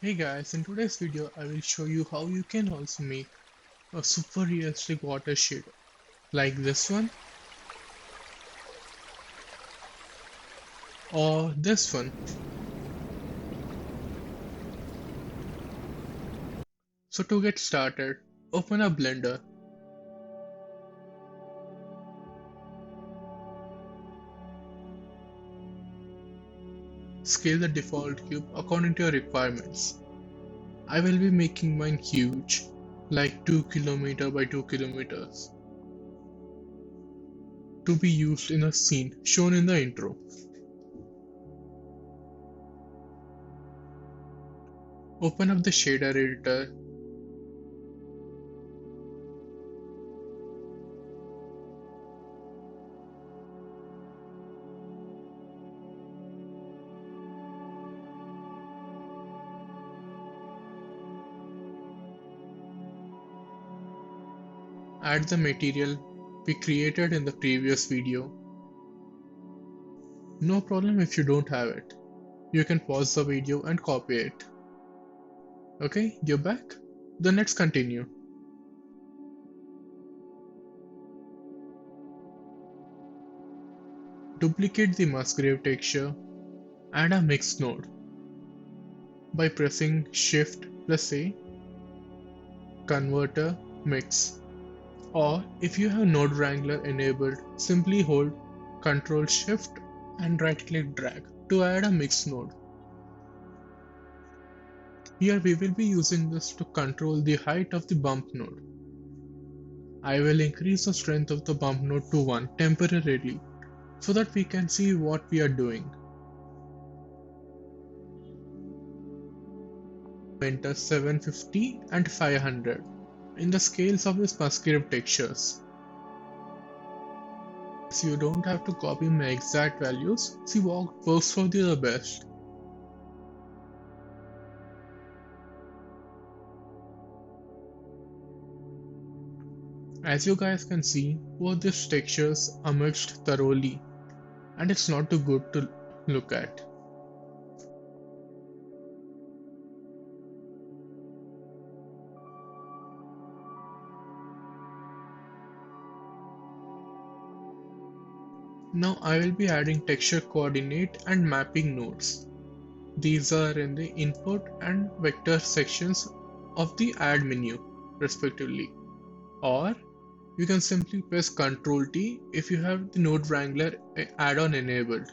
Hey guys, in today's video I will show you how you can also make a super realistic water shader like this one or this one. So to get started, open a blender, scale the default cube according to your requirements. I will be making mine huge, like 2 km by 2 km, to be used in a scene shown in the intro. Open up the shader editor. Add the material we created in the previous video. No problem if you don't have it. You can pause the video and copy it. Okay, you're back. Then let's continue. Duplicate the Musgrave texture. Add a mix node by pressing Shift plus A, Converter, Mix. Or if you have Node Wrangler enabled, simply hold Ctrl Shift and right click drag to add a mix node. Here we will be using this to control the height of the bump node. I will increase the strength of the bump node to 1 temporarily so that we can see what we are doing. Enter 750 and 500 in the scales of these Musgrave textures. So you don't have to copy my exact values, see what works for you the best. As you guys can see, both these textures are mixed thoroughly and it's not too good to look at. Now I will be adding texture coordinate and mapping nodes. These are in the input and vector sections of the add menu respectively. Or you can simply press Ctrl T if you have the Node Wrangler add-on enabled.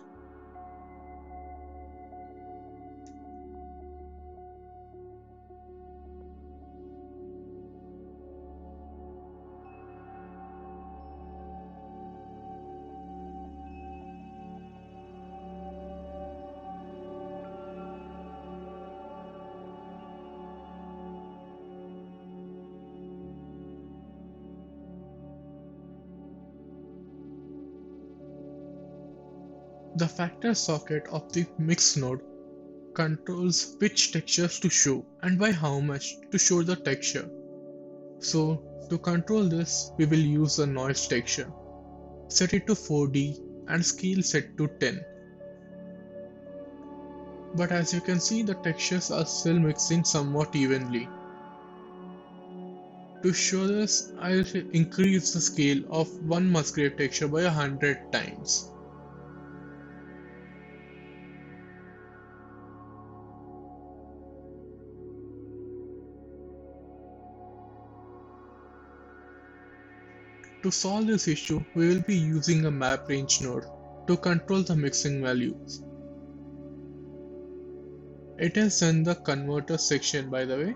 The factor socket of the mix node controls which textures to show and by how much to show the texture. So to control this, we will use the noise texture. Set it to 4D and scale set to 10. But as you can see, the textures are still mixing somewhat evenly. To show this, I'll increase the scale of one Musgrave texture by 100 times. To solve this issue, we will be using a map range node to control the mixing values. It is in the converter section, by the way.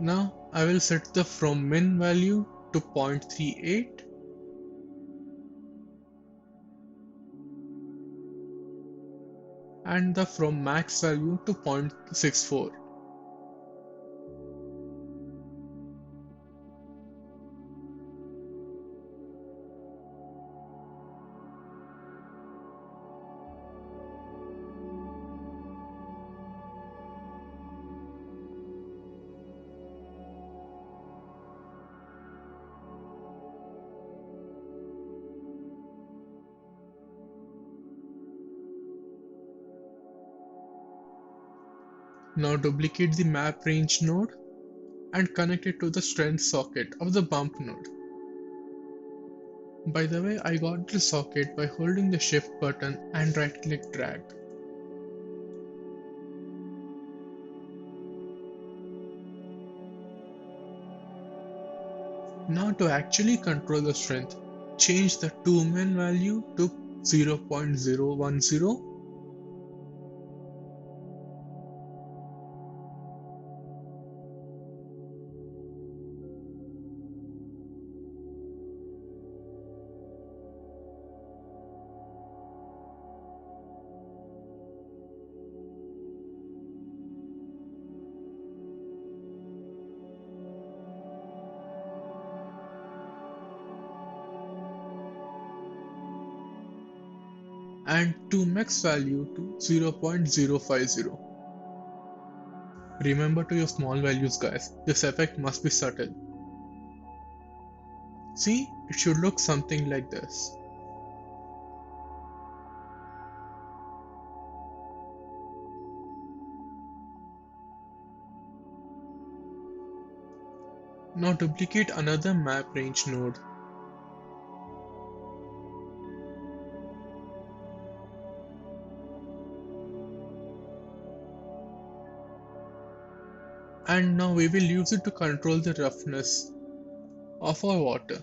Now I will set the from min value to 0.38 and the from max value to 0.64. Now duplicate the map range node and connect it to the strength socket of the bump node. By the way, I got the socket by holding the shift button and right click drag. Now to actually control the strength, change the 2min value to 0.010. And to max value to 0.050. Remember to use small values guys, this effect must be subtle. See, it should look something like this. Now duplicate another map range node. And now we will use it to control the roughness of our water.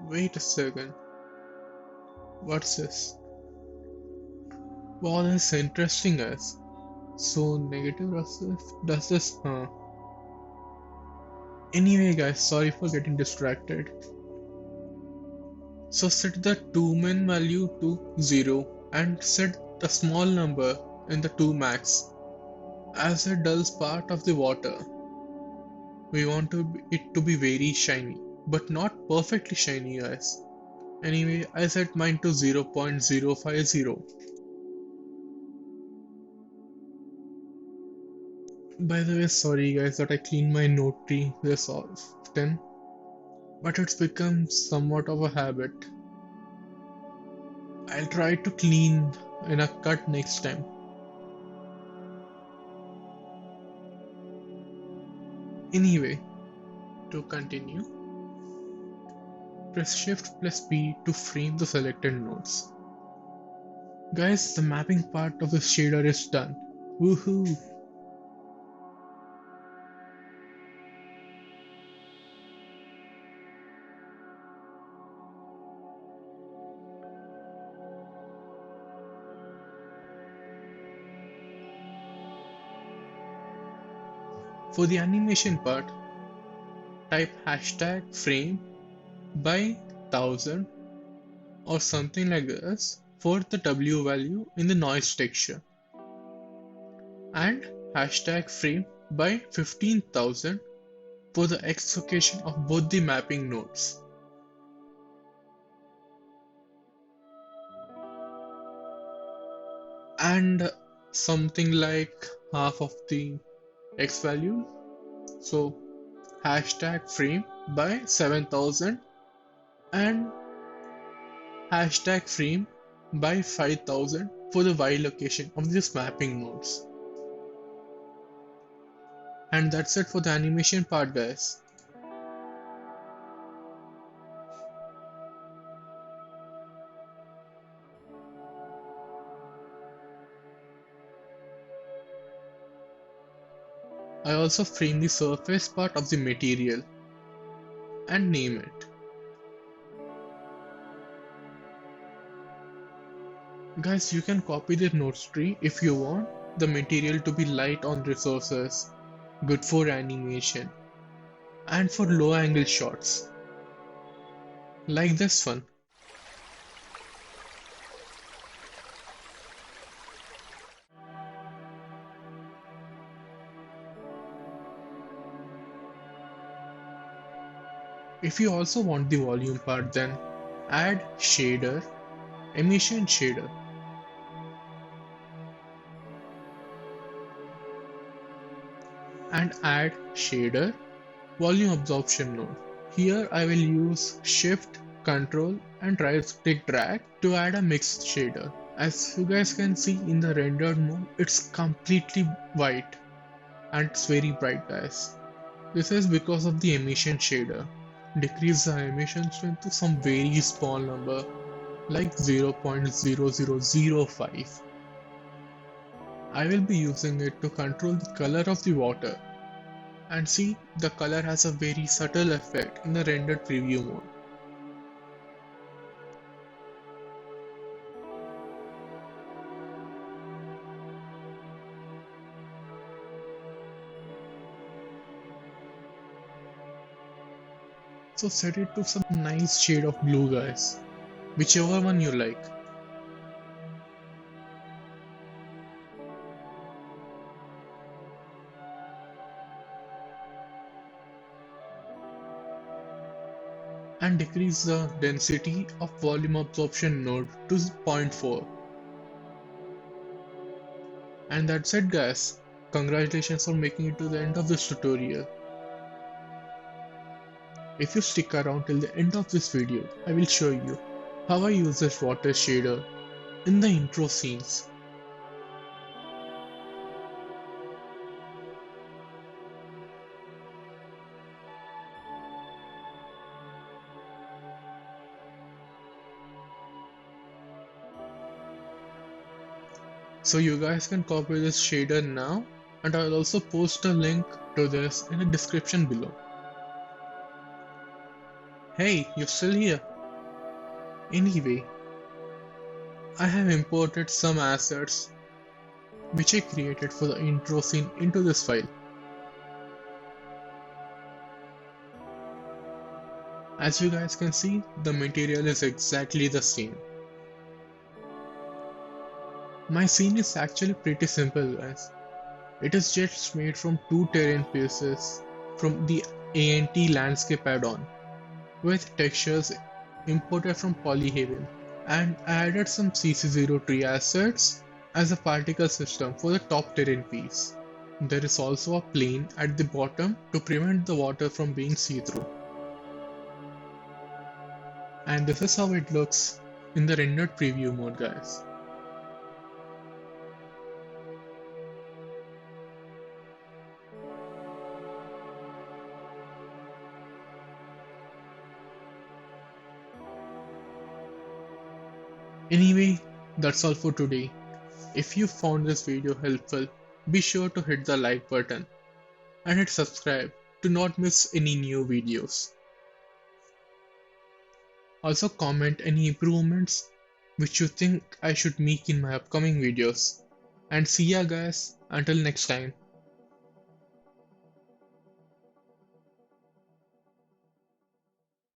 Wait a second. What's this? Wow, this is interesting guys. So negative roughness does this, huh? Anyway guys, sorry for getting distracted. So set the 2min value to 0 and set the small number in the 2 max as a dull part of the water. We want it to be very shiny, but not perfectly shiny guys. Anyway, I set mine to 0.050. By the way, sorry guys that I clean my note tree this often, but it's become somewhat of a habit. I'll try to clean in a cut next time. Anyway, to continue, press Shift plus P to frame the selected nodes. Guys, the mapping part of this shader is done. Woohoo! For the animation part, type hashtag frame by 1000 or something like this for the W value in the noise texture, and hashtag frame by 15,000 for the X location of both the mapping nodes. And something like half of the X value, so hashtag frame by 7000 and hashtag frame by 5000 for the Y location of these mapping nodes. And that's it for the animation part guys. I also frame the surface part of the material and name it. Guys, you can copy the nodes tree if you want the material to be light on resources, good for animation, and for low angle shots. Like this one. If you also want the volume part, then add shader, emission shader. And add shader, volume absorption node. Here I will use shift, control and right click drag to add a mixed shader. As you guys can see in the rendered mode, it's completely white and it's very bright, guys. This is because of the emission shader. Decrease the emission strength to some very small number like 0.0005. I will be using it to control the color of the water. And see, the color has a very subtle effect in the rendered preview mode. So set it to some nice shade of blue, guys, whichever one you like. And decrease the density of volume absorption node to 0.4. And that's it, guys. Congratulations for making it to the end of this tutorial. If you stick around till the end of this video, I will show you how I use this water shader in the intro scenes. So you guys can copy this shader now, and I'll also post a link to this in the description below. Hey, you're still here? Anyway, I have imported some assets which I created for the intro scene into this file. As you guys can see, the material is exactly the same. My scene is actually pretty simple, guys. It is just made from two terrain pieces from the ANT landscape add-on with textures imported from Polyhaven, and I added some CC0 tree assets as a particle system for the top terrain piece. There is also a plane at the bottom to prevent the water from being see-through. And this is how it looks in the rendered preview mode, guys. Anyway, that's all for today. If you found this video helpful, be sure to hit the like button and hit subscribe to not miss any new videos. Also comment any improvements which you think I should make in my upcoming videos. And see ya guys, until next time.